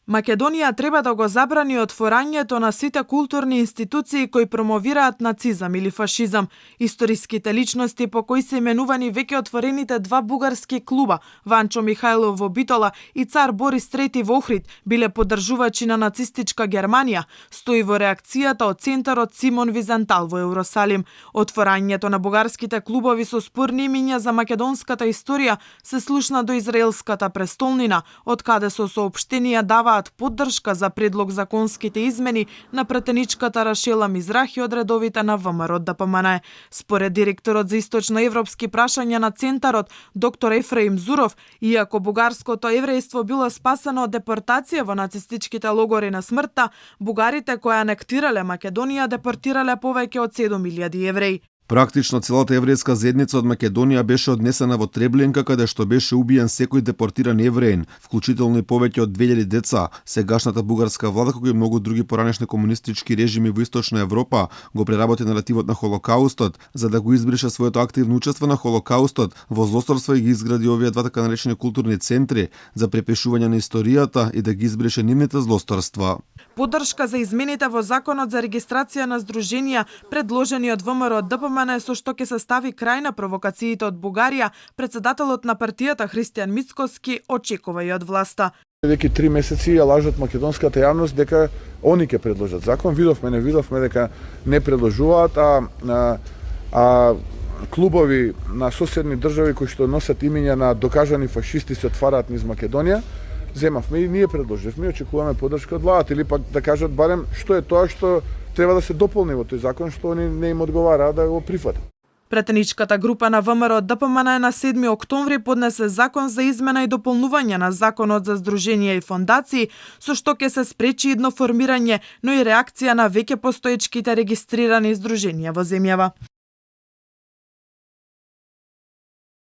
Македонија треба да го забрани отворањето на сите културни институции кои промовираат нацизам или фашизам. Историските личности по кои се именувани веќе отворените два бугарски клуба, Ванчо Михајлов во Битола и Цар Борис III во Охрид, биле поддржувачи на нацистичка Германија, стои во реакцијата од центарот Симон Визентал во Ерусалим. Отворањето на бугарските клубови со спорни имиња за македонската историја се слушна до израелската престолнина, од каде со соопштенија даваат поддршка за предлог законските измени на пратеничката Рашела Мизрахи од редовите на ВМРО ДПМН. Според директорот за источноевропски прашања на центарот, доктор Ефраим Зуров, иако бугарското еврејство било спасено од депортација во нацистичките логори на смртта, бугарите кои анектирале Македонија депортирале повеќе од 7.000 евреи. Практично целата еврејска заедница од Македонија беше однесена во Требленка, каде што беше убиен секој депортиран евреин, вклучително и повеќе од 2000 деца. Сегашната бугарска влада, како и многу други поранешни комунистички режими во Источна Европа, го преработи наративот на Холокаустот, за да го избрише своето активно учество на Холокаустот во злосторство и ги изгради овие два така наречени културни центри за препишување на историјата и да ги избрише нивните злосторства. Поддршка за измените во Законот за регистрација на здруженија, предложени од ВМРО ДПМН, со што ќе се стави крај на провокациите од Бугарија, председателот на партијата Христијан Мицкоски очекува и од власта. Веќе 3 месеци ја лажат македонската јавност дека они ќе предложат закон. Видовме дека не предложуваат, а клубови на соседни држави кои што носат имиња на докажани фашисти се отвараат низ Македонија. Земавме и ние предложивме, очекуваме поддршка од владата или пак да кажат барем што е тоа што треба да се дополни во тој закон што они не им одговара да го прифатат. Пратеничката група на ВМРО ДПМН на 7 октомври поднесе закон за измена и дополнување на Законот за здруженија и фондации, со што ќе се спречи едно формирање, но и реакција на веќе постоечките регистрирани здруженија во земјава.